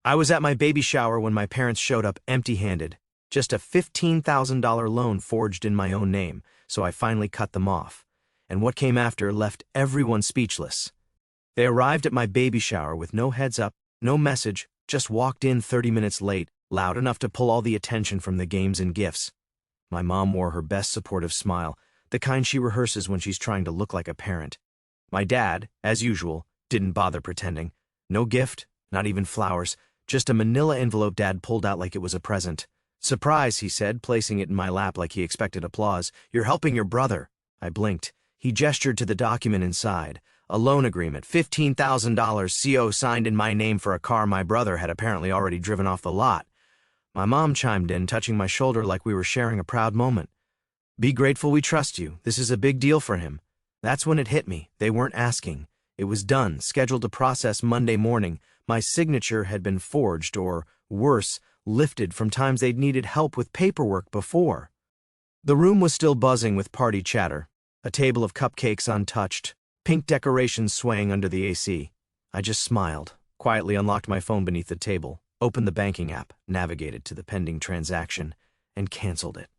I was at my baby shower when my parents showed up empty-handed. Just a $15,000 loan forged in my own name, so I finally cut them off. And what came after left everyone speechless. They arrived at my baby shower with no heads up, no message, just walked in 30 minutes late, loud enough to pull all the attention from the games and gifts. My mom wore her best supportive smile, the kind she rehearses when she's trying to look like a parent. My dad, as usual, didn't bother pretending. No gift, not even flowers, just a manila envelope Dad pulled out like it was a present. "Surprise," he said, placing it in my lap like he expected applause. "You're helping your brother." I blinked. He gestured to the document inside. A loan agreement, $15,000 CO signed in my name for a car my brother had apparently already driven off the lot. My mom chimed in, touching my shoulder like we were sharing a proud moment. "Be grateful we trust you. This is a big deal for him." That's when it hit me. They weren't asking. It was done, scheduled to process Monday morning. My signature had been forged, or, worse, lifted from times they'd needed help with paperwork before. The room was still buzzing with party chatter. A table of cupcakes untouched, pink decorations swaying under the AC. I just smiled, quietly unlocked my phone beneath the table, opened the banking app, navigated to the pending transaction, and canceled it.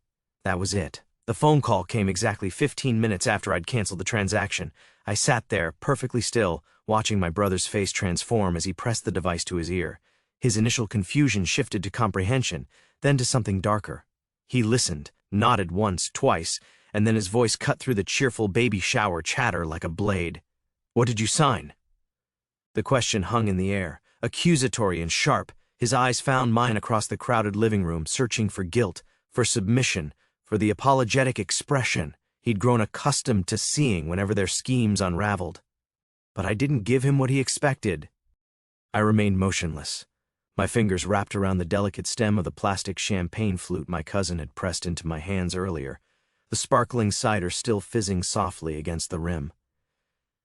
That was it. The phone call came exactly 15 minutes after I'd canceled the transaction. I sat there, perfectly still, watching my brother's face transform as he pressed the device to his ear. His initial confusion shifted to comprehension, then to something darker. He listened, nodded once, twice, and then his voice cut through the cheerful baby shower chatter like a blade. "What did you sign?" The question hung in the air, accusatory and sharp. His eyes found mine across the crowded living room, searching for guilt, for submission, for the apologetic expression he'd grown accustomed to seeing whenever their schemes unraveled. But I didn't give him what he expected. I remained motionless, my fingers wrapped around the delicate stem of the plastic champagne flute my cousin had pressed into my hands earlier, the sparkling cider still fizzing softly against the rim.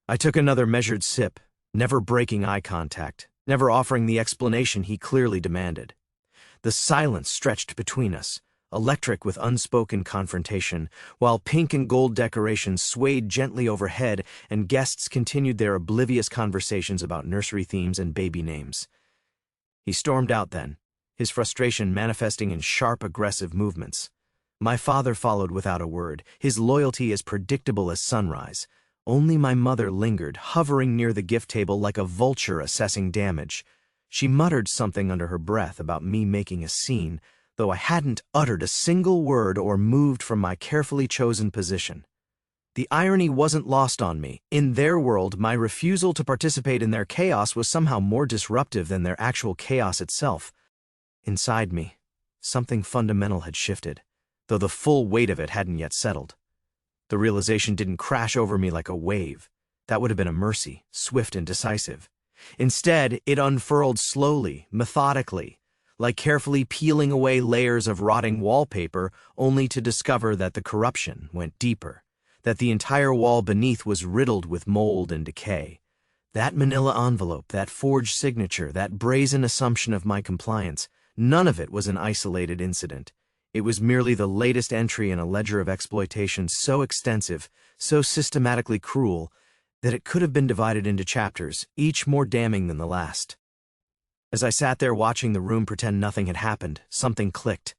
I took another measured sip, never breaking eye contact, never offering the explanation he clearly demanded. The silence stretched between us, electric with unspoken confrontation, while pink and gold decorations swayed gently overhead and guests continued their oblivious conversations about nursery themes and baby names. He stormed out then, his frustration manifesting in sharp, aggressive movements. My father followed without a word, his loyalty as predictable as sunrise. Only my mother lingered, hovering near the gift table like a vulture assessing damage. She muttered something under her breath about me making a scene, though I hadn't uttered a single word or moved from my carefully chosen position. The irony wasn't lost on me. In their world, my refusal to participate in their chaos was somehow more disruptive than their actual chaos itself. Inside me, something fundamental had shifted, though the full weight of it hadn't yet settled. The realization didn't crash over me like a wave. That would have been a mercy, swift and decisive. Instead, it unfurled slowly, methodically, like carefully peeling away layers of rotting wallpaper, only to discover that the corruption went deeper, that the entire wall beneath was riddled with mold and decay. That manila envelope, that forged signature, that brazen assumption of my compliance, none of it was an isolated incident. It was merely the latest entry in a ledger of exploitation so extensive, so systematically cruel, that it could have been divided into chapters, each more damning than the last. As I sat there watching the room pretend nothing had happened, something clicked.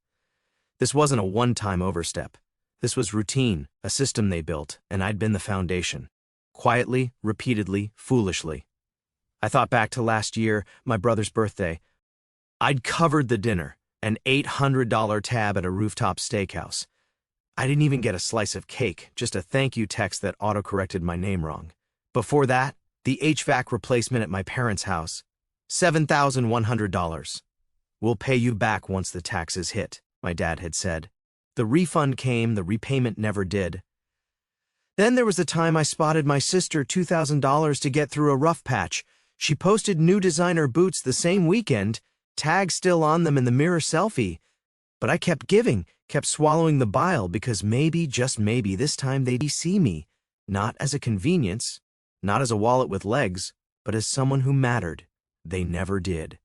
This wasn't a one-time overstep. This was routine, a system they built, and I'd been the foundation. Quietly, repeatedly, foolishly. I thought back to last year, my brother's birthday. I'd covered the dinner, an $800 tab at a rooftop steakhouse. I didn't even get a slice of cake, just a thank you text that autocorrected my name wrong. Before that, the HVAC replacement at my parents' house. $7,100. "We'll pay you back once the taxes hit," my dad had said. The refund came, the repayment never did. Then there was the time I spotted my sister $2,000 to get through a rough patch. She posted new designer boots the same weekend, tag still on them in the mirror selfie. But I kept giving, kept swallowing the bile because maybe, just maybe, this time they'd see me, not as a convenience, not as a wallet with legs, but as someone who mattered. They never did.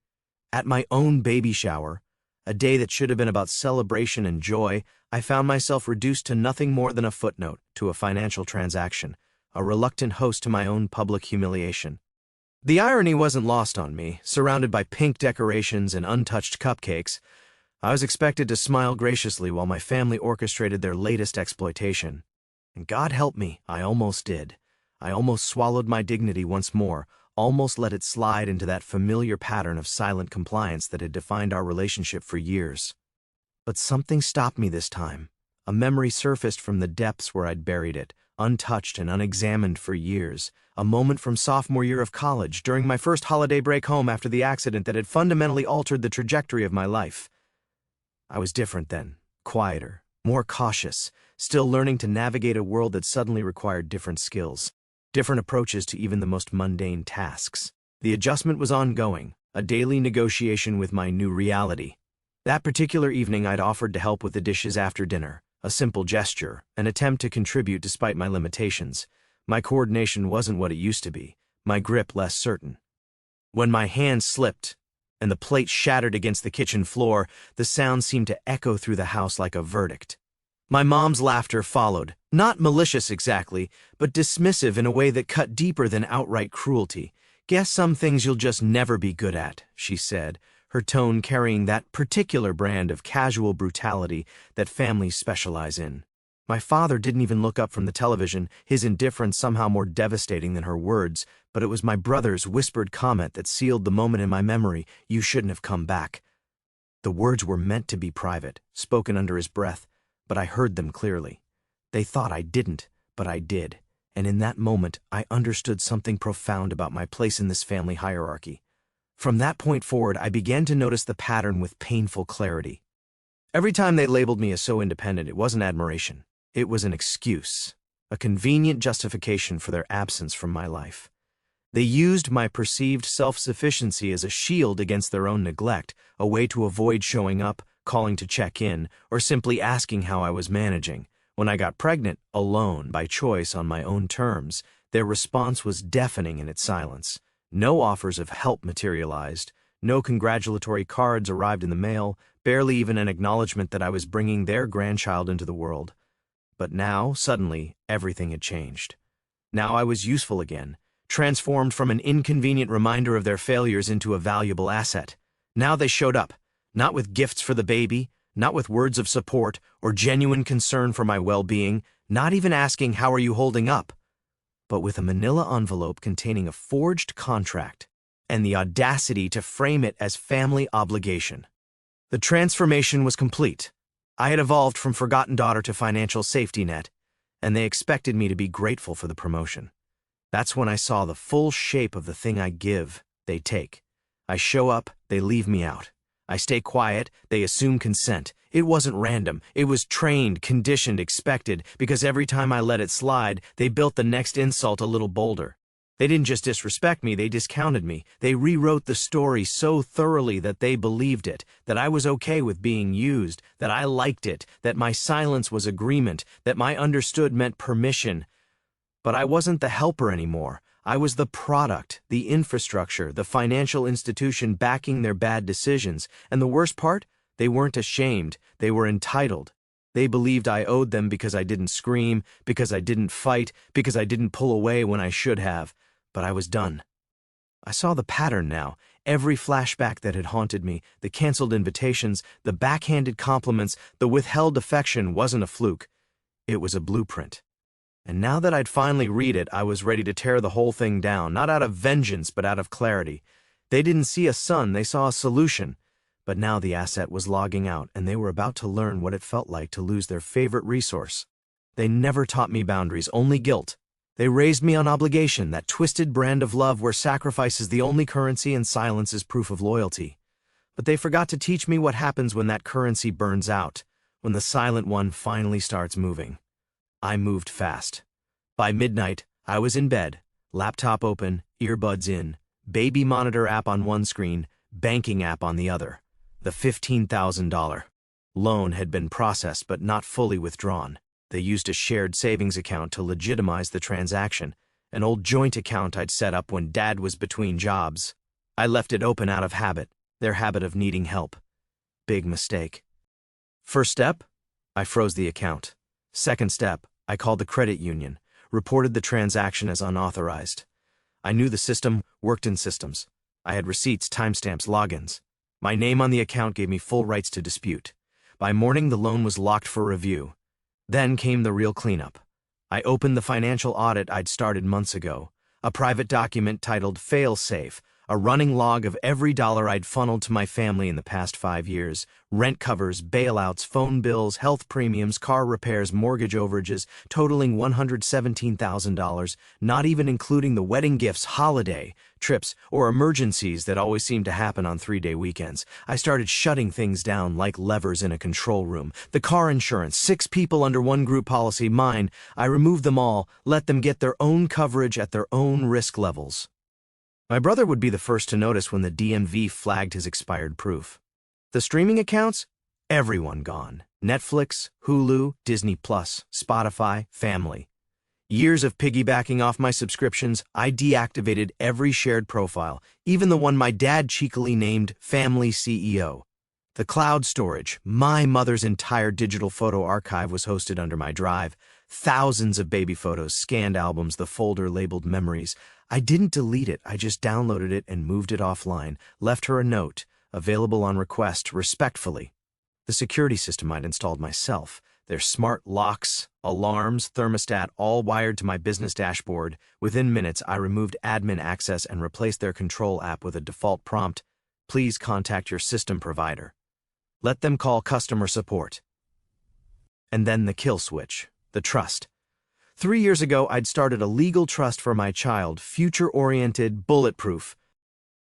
At my own baby shower, a day that should have been about celebration and joy, I found myself reduced to nothing more than a footnote to a financial transaction, a reluctant host to my own public humiliation. The irony wasn't lost on me. Surrounded by pink decorations and untouched cupcakes, I was expected to smile graciously while my family orchestrated their latest exploitation. And God help me, I almost did. I almost swallowed my dignity once more, almost let it slide into that familiar pattern of silent compliance that had defined our relationship for years. But something stopped me this time. A memory surfaced from the depths where I'd buried it, untouched and unexamined for years. A moment from sophomore year of college, during my first holiday break home after the accident that had fundamentally altered the trajectory of my life. I was different then, quieter, more cautious, still learning to navigate a world that suddenly required different skills, different approaches to even the most mundane tasks. The adjustment was ongoing, a daily negotiation with my new reality. That particular evening I'd offered to help with the dishes after dinner, a simple gesture, an attempt to contribute despite my limitations. My coordination wasn't what it used to be, my grip less certain. When my hand slipped and the plate shattered against the kitchen floor, the sound seemed to echo through the house like a verdict. My mom's laughter followed, not malicious exactly, but dismissive in a way that cut deeper than outright cruelty. "Guess some things you'll just never be good at," she said, her tone carrying that particular brand of casual brutality that families specialize in. My father didn't even look up from the television, his indifference somehow more devastating than her words, but it was my brother's whispered comment that sealed the moment in my memory. "You shouldn't have come back." The words were meant to be private, spoken under his breath, but I heard them clearly. They thought I didn't, but I did, and in that moment I understood something profound about my place in this family hierarchy. From that point forward, I began to notice the pattern with painful clarity. Every time they labeled me as so independent, it wasn't admiration. It was an excuse, a convenient justification for their absence from my life. They used my perceived self-sufficiency as a shield against their own neglect, a way to avoid showing up, calling to check in, or simply asking how I was managing. When I got pregnant, alone, by choice on my own terms, their response was deafening in its silence. No offers of help materialized, no congratulatory cards arrived in the mail, barely even an acknowledgement that I was bringing their grandchild into the world. But now, suddenly, everything had changed. Now I was useful again, transformed from an inconvenient reminder of their failures into a valuable asset. Now they showed up, not with gifts for the baby, not with words of support or genuine concern for my well-being, not even asking, "How are you holding up?" but with a manila envelope containing a forged contract and the audacity to frame it as family obligation. The transformation was complete. I had evolved from forgotten daughter to financial safety net, and they expected me to be grateful for the promotion. That's when I saw the full shape of the thing I give, they take. I show up, they leave me out. I stay quiet, they assume consent. It wasn't random. It was trained, conditioned, expected, because every time I let it slide, they built the next insult a little bolder. They didn't just disrespect me, they discounted me. They rewrote the story so thoroughly that they believed it, that I was okay with being used, that I liked it, that my silence was agreement, that my understood meant permission. But I wasn't the helper anymore. I was the product, the infrastructure, the financial institution backing their bad decisions. And the worst part? They weren't ashamed. They were entitled. They believed I owed them because I didn't scream, because I didn't fight, because I didn't pull away when I should have. But I was done. I saw the pattern now. Every flashback that had haunted me, the canceled invitations, the backhanded compliments, the withheld affection wasn't a fluke. It was a blueprint. And now that I'd finally read it, I was ready to tear the whole thing down, not out of vengeance, but out of clarity. They didn't see a son, they saw a solution. But now the asset was logging out, and they were about to learn what it felt like to lose their favorite resource. They never taught me boundaries, only guilt. They raised me on obligation, that twisted brand of love where sacrifice is the only currency and silence is proof of loyalty. But they forgot to teach me what happens when that currency burns out, when the silent one finally starts moving. I moved fast. By midnight, I was in bed, laptop open, earbuds in, baby monitor app on one screen, banking app on the other. The $15,000 loan had been processed but not fully withdrawn. They used a shared savings account to legitimize the transaction, an old joint account I'd set up when Dad was between jobs. I left it open out of habit, their habit of needing help. Big mistake. First step, I froze the account. Second step, I called the credit union, reported the transaction as unauthorized. I knew the system worked in systems. I had receipts, timestamps, logins. My name on the account gave me full rights to dispute. By morning, the loan was locked for review. Then came the real cleanup. I opened the financial audit I'd started months ago, a private document titled Fail-Safe, a running log of every dollar I'd funneled to my family in the past 5 years, rent covers, bailouts, phone bills, health premiums, car repairs, mortgage overages, totaling $117,000, not even including the wedding gifts, holiday, trips, or emergencies that always seem to happen on 3-day weekends. I started shutting things down like levers in a control room. The car insurance, 6 people under one group policy, mine. I removed them all, let them get their own coverage at their own risk levels. My brother would be the first to notice when the DMV flagged his expired proof. The streaming accounts? Everyone gone. Netflix, Hulu, Disney+, Spotify, family. Years of piggybacking off my subscriptions, I deactivated every shared profile, even the one my dad cheekily named Family CEO. The cloud storage, my mother's entire digital photo archive, was hosted under my drive. Thousands of baby photos, scanned albums, the folder labeled memories. I didn't delete it, I just downloaded it and moved it offline, left her a note, available on request, respectfully. The security system I'd installed myself, their smart locks, alarms, thermostat, all wired to my business dashboard. Within minutes, I removed admin access and replaced their control app with a default prompt, "Please contact your system provider. Let them call customer support." And then the kill switch, the trust. 3 years ago, I'd started a legal trust for my child, future-oriented, bulletproof.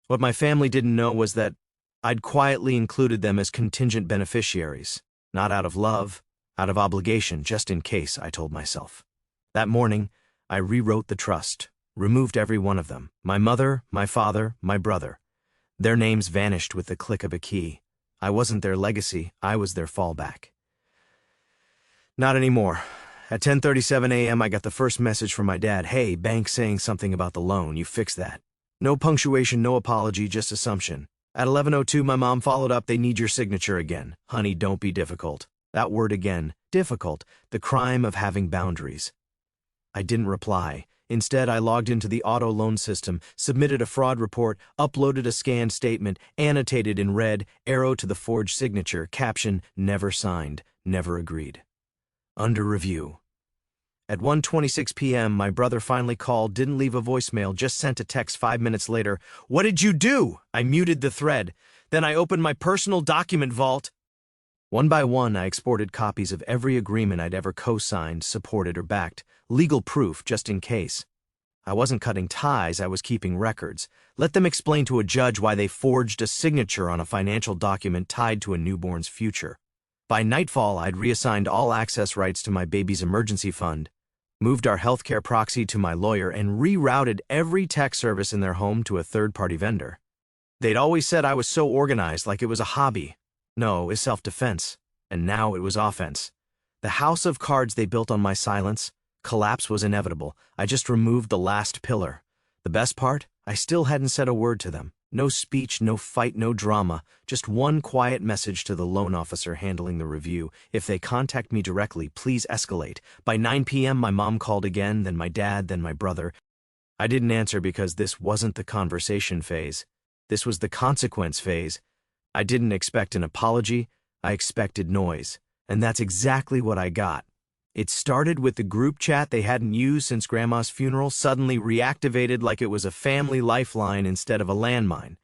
What my family didn't know was that I'd quietly included them as contingent beneficiaries, not out of love, out of obligation, just in case, I told myself. That morning, I rewrote the trust, removed every one of them, my mother, my father, my brother. Their names vanished with the click of a key. I wasn't their legacy, I was their fallback. Not anymore. At 10:37 a.m., I got the first message from my dad. "Hey, bank saying something about the loan. You fix that." No punctuation, no apology, just assumption. At 11:02, my mom followed up. "They need your signature again. Honey, don't be difficult." That word again, difficult, the crime of having boundaries. I didn't reply. Instead, I logged into the auto loan system, submitted a fraud report, uploaded a scanned statement, annotated in red, arrow to the forged signature, caption, "Never signed, never agreed." Under review. At 1:26 p.m., my brother finally called, didn't leave a voicemail, just sent a text 5 minutes later. "What did you do?" I muted the thread. Then I opened my personal document vault. One by one, I exported copies of every agreement I'd ever co-signed, supported, or backed. Legal proof, just in case. I wasn't cutting ties, I was keeping records. Let them explain to a judge why they forged a signature on a financial document tied to a newborn's future. By nightfall, I'd reassigned all access rights to my baby's emergency fund, moved our healthcare proxy to my lawyer, and rerouted every tech service in their home to a third-party vendor. They'd always said I was so organized, like it was a hobby. No, it was self-defense. And now it was offense. The house of cards they built on my silence, collapse was inevitable. I just removed the last pillar. The best part? I still hadn't said a word to them. No speech, no fight, no drama. Just one quiet message to the loan officer handling the review. "If they contact me directly, please escalate." By 9 p.m., my mom called again, then my dad, then my brother. I didn't answer because this wasn't the conversation phase. This was the consequence phase. I didn't expect an apology. I expected noise. And that's exactly what I got. It started with the group chat they hadn't used since Grandma's funeral, suddenly reactivated like it was a family lifeline instead of a landmine.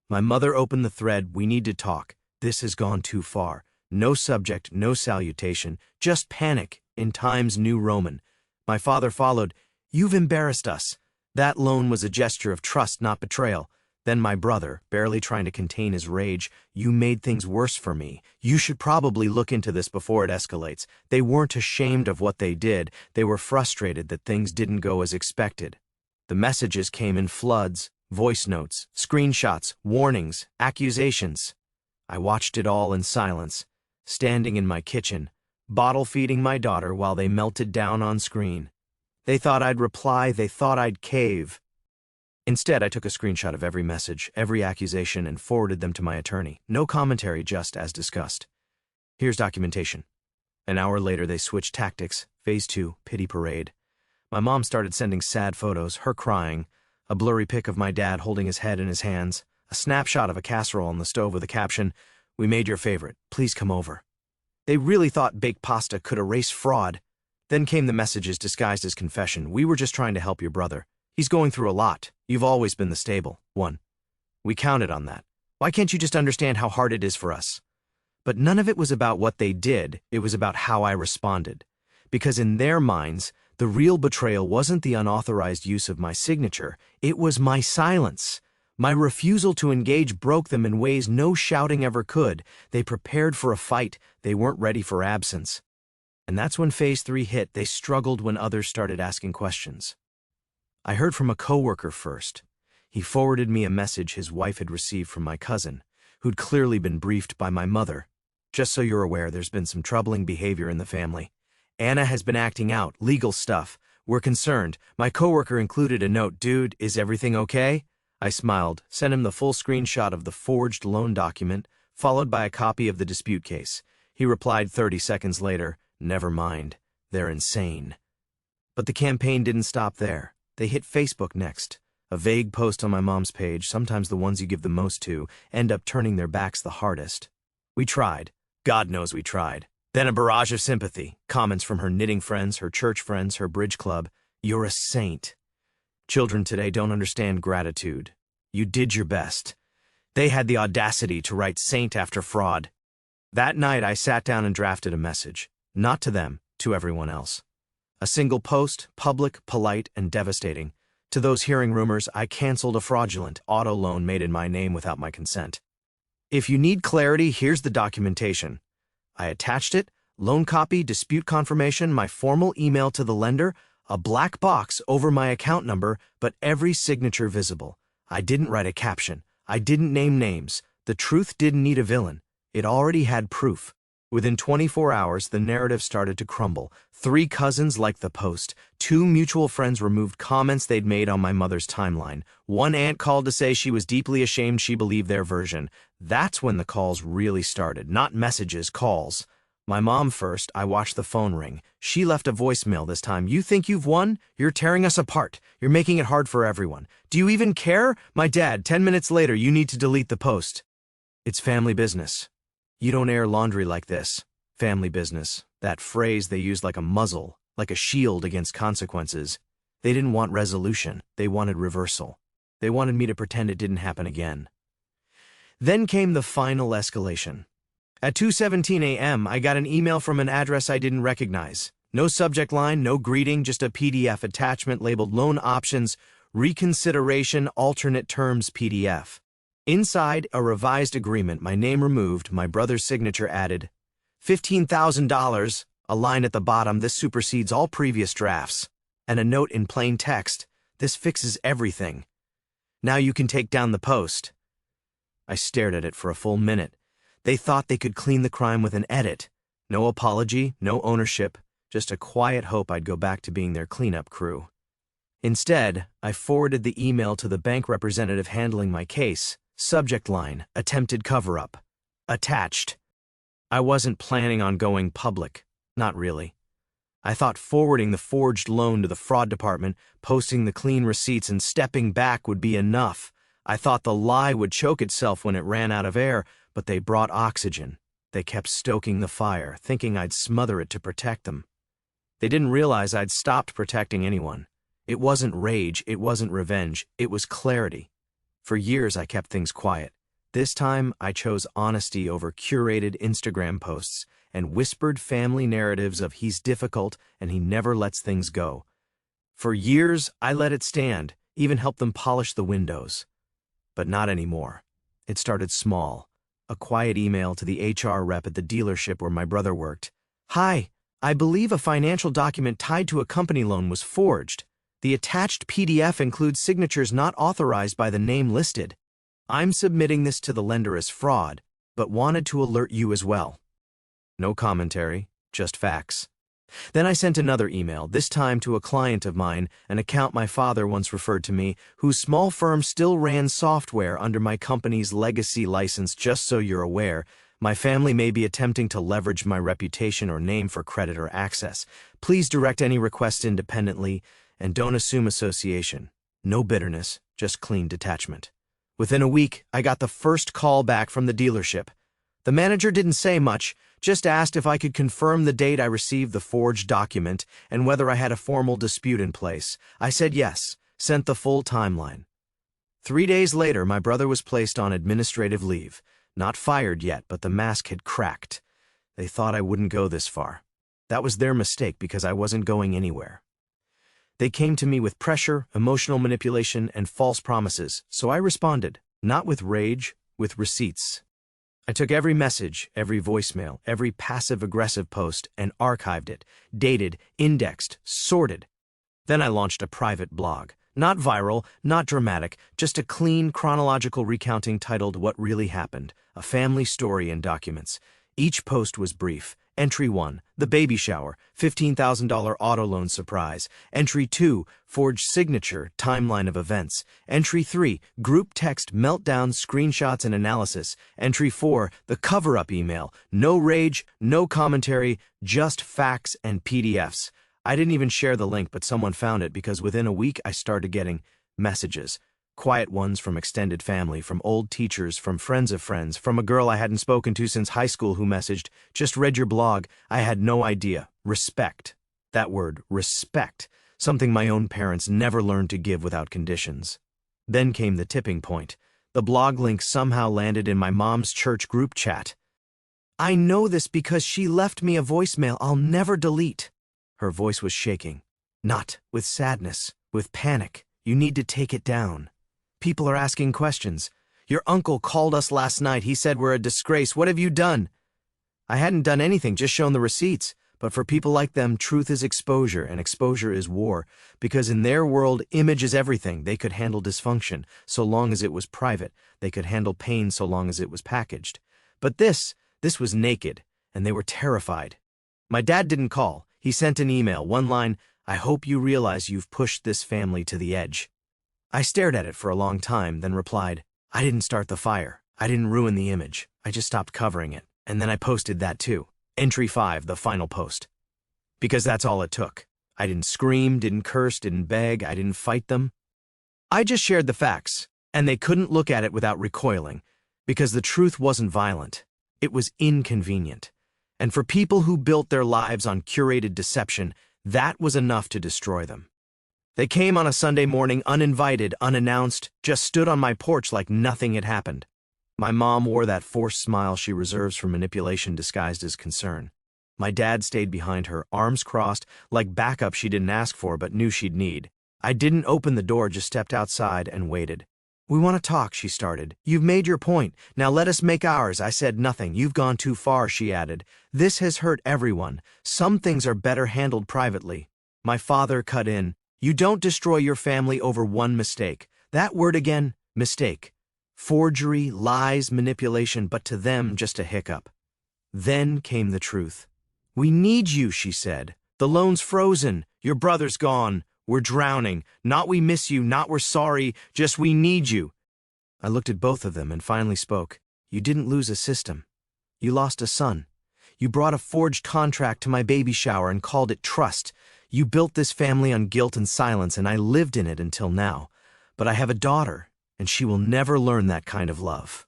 My mother opened the thread, "We need to talk. This has gone too far." No subject, no salutation, just panic in Times New Roman. My father followed, "You've embarrassed us." That loan was a gesture of trust, not betrayal. Then my brother, barely trying to contain his rage, "You made things worse for me. You should probably look into this before it escalates." They weren't ashamed of what they did. They were frustrated that things didn't go as expected. The messages came in floods, voice notes, screenshots, warnings, accusations. I watched it all in silence, standing in my kitchen, bottle feeding my daughter while they melted down on screen. They thought I'd reply, they thought I'd cave. Instead, I took a screenshot of every message, every accusation, and forwarded them to my attorney. No commentary, just as discussed. Here's documentation. An hour later, they switched tactics. Phase 2, pity parade. My mom started sending sad photos, her crying, A blurry pic of my dad holding his head in his hands, a snapshot of a casserole on the stove with a caption, "We made your favorite, please come over." They really thought baked pasta could erase fraud. Then came the messages disguised as confession. "We were just trying to help your brother. He's going through a lot. You've always been the stable one. We counted on that. Why can't you just understand how hard it is for us?" But none of it was about what they did, it was about how I responded. Because in their minds, the real betrayal wasn't the unauthorized use of my signature, it was my silence. My refusal to engage broke them in ways no shouting ever could. They prepared for a fight, they weren't ready for absence. And that's when phase 3 hit. They struggled when others started asking questions. I heard from a coworker first. He forwarded me a message his wife had received from my cousin, who'd clearly been briefed by my mother. "Just so you're aware, there's been some troubling behavior in the family. Anna has been acting out, legal stuff. We're concerned." My coworker included a note, "Dude, is everything okay?" I smiled, sent him the full screenshot of the forged loan document, followed by a copy of the dispute case. He replied 30 seconds later, "Never mind, they're insane." But the campaign didn't stop there. They hit Facebook next. A vague post on my mom's page, sometimes the ones you give the most to, end up turning their backs the hardest. We tried. God knows we tried. Then a barrage of sympathy, comments from her knitting friends, her church friends, her bridge club. "You're a saint. Children today don't understand gratitude. You did your best." They had the audacity to write saint after fraud. That night I sat down and drafted a message. Not to them, to everyone else. A single post, public, polite, and devastating. To those hearing rumors, I canceled a fraudulent auto loan made in my name without my consent. If you need clarity, here's the documentation. I attached it, loan copy, dispute confirmation, my formal email to the lender, a black box over my account number, but every signature visible. I didn't write a caption. I didn't name names. The truth didn't need a villain. It already had proof. Within 24 hours, the narrative started to crumble. 3 cousins liked the post. 2 mutual friends removed comments they'd made on my mother's timeline. 1 aunt called to say she was deeply ashamed she believed their version. That's when the calls really started. Not messages, calls. My mom first. I watched the phone ring. She left a voicemail this time. "You think you've won? You're tearing us apart. You're making it hard for everyone. Do you even care?" My dad, 10 minutes later, "You need to delete the post. It's family business. You don't air laundry like this." Family business. That phrase they used like a muzzle, like a shield against consequences. They didn't want resolution. They wanted reversal. They wanted me to pretend it didn't happen again. Then came the final escalation. At 2:17 a.m., I got an email from an address I didn't recognize. No subject line, no greeting, just a PDF attachment labeled Loan Options, Reconsideration, Alternate Terms PDF. Inside, a revised agreement, my name removed, my brother's signature added. $15,000, a line at the bottom, "This supersedes all previous drafts." And a note in plain text, "This fixes everything. Now you can take down the post." I stared at it for a full minute. They thought they could clean the crime with an edit. No apology, no ownership, just a quiet hope I'd go back to being their cleanup crew. Instead, I forwarded the email to the bank representative handling my case. Subject line, "Attempted cover-up." Attached. I wasn't planning on going public. Not really. I thought forwarding the forged loan to the fraud department, posting the clean receipts, and stepping back would be enough. I thought the lie would choke itself when it ran out of air, but they brought oxygen. They kept stoking the fire, thinking I'd smother it to protect them. They didn't realize I'd stopped protecting anyone. It wasn't rage, it wasn't revenge, it was clarity. For years I kept things quiet. This time I chose honesty over curated Instagram posts and whispered family narratives of "he's difficult and he never lets things go." For years I let it stand, even helped them polish the windows. But not anymore. It started small. A quiet email to the HR rep at the dealership where my brother worked. "Hi, I believe a financial document tied to a company loan was forged. The attached PDF includes signatures not authorized by the name listed. I'm submitting this to the lender as fraud, but wanted to alert you as well." No commentary, just facts. Then I sent another email, this time to a client of mine, an account my father once referred to me, whose small firm still ran software under my company's legacy license. "Just so you're aware, my family may be attempting to leverage my reputation or name for credit or access. Please direct any requests independently, and don't assume association. No bitterness, just clean detachment. Within a week, I got the first call back from the dealership. The manager didn't say much, just asked if I could confirm the date I received the forged document and whether I had a formal dispute in place. I said yes, sent the full timeline. 3 days later, my brother was placed on administrative leave. Not fired yet, but the mask had cracked. They thought I wouldn't go this far. That was their mistake because I wasn't going anywhere. They came to me with pressure, emotional manipulation, and false promises, so I responded, not with rage, with receipts. I took every message, every voicemail, every passive-aggressive post, and archived it, dated, indexed, sorted. Then I launched a private blog. Not viral, not dramatic, just a clean, chronological recounting titled What Really Happened, a family story in documents. Each post was brief. Entry 1, the baby shower, $15,000 auto loan surprise. Entry 2, forged signature, timeline of events. Entry 3, group text meltdown, screenshots and analysis. Entry 4, the cover-up email. No rage, no commentary, just facts and PDFs. I didn't even share the link, but someone found it because within a week I started getting messages. Quiet ones from extended family, from old teachers, from friends of friends, from a girl I hadn't spoken to since high school who messaged, "Just read your blog." I had no idea. Respect. That word, respect. Something my own parents never learned to give without conditions. Then came the tipping point. The blog link somehow landed in my mom's church group chat. "I know this because she left me a voicemail I'll never delete." Her voice was shaking. "Not with sadness, with panic. You need to take it down. People are asking questions. Your uncle called us last night. He said we're a disgrace. What have you done?" I hadn't done anything, just shown the receipts. But for people like them, truth is exposure, and exposure is war. Because in their world, image is everything. They could handle dysfunction, so long as it was private. They could handle pain so long as it was packaged. But this was naked, and they were terrified. My dad didn't call. He sent an email, one line, "I hope you realize you've pushed this family to the edge." I stared at it for a long time, then replied, "I didn't start the fire. I didn't ruin the image. I just stopped covering it." And then I posted that too. Entry 5, the final post. Because that's all it took. I didn't scream, didn't curse, didn't beg, I didn't fight them. I just shared the facts, and they couldn't look at it without recoiling, because the truth wasn't violent. It was inconvenient. And for people who built their lives on curated deception, that was enough to destroy them. They came on a Sunday morning, uninvited, unannounced, just stood on my porch like nothing had happened. My mom wore that forced smile she reserves for manipulation disguised as concern. My dad stayed behind her, arms crossed, like backup she didn't ask for but knew she'd need. I didn't open the door, just stepped outside and waited. "We want to talk," she started. "You've made your point. Now let us make ours." I said nothing. "You've gone too far," she added. "This has hurt everyone. Some things are better handled privately." My father cut in. "You don't destroy your family over one mistake." That word again, mistake. Forgery, lies, manipulation, but to them just a hiccup. Then came the truth. "We need you," she said. "The loan's frozen. Your brother's gone. We're drowning. Not we miss you, not we're sorry, just we need you." I looked at both of them and finally spoke. "You didn't lose a system. You lost a son. You brought a forged contract to my baby shower and called it trust. You built this family on guilt and silence, and I lived in it until now. But I have a daughter, and she will never learn that kind of love."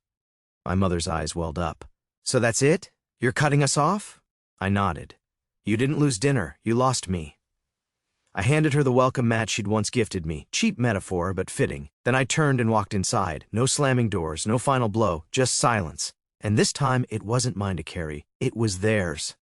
My mother's eyes welled up. "So that's it? You're cutting us off?" I nodded. "You didn't lose dinner. You lost me." I handed her the welcome mat she'd once gifted me. Cheap metaphor, but fitting. Then I turned and walked inside. No slamming doors, no final blow, just silence. And this time, it wasn't mine to carry. It was theirs.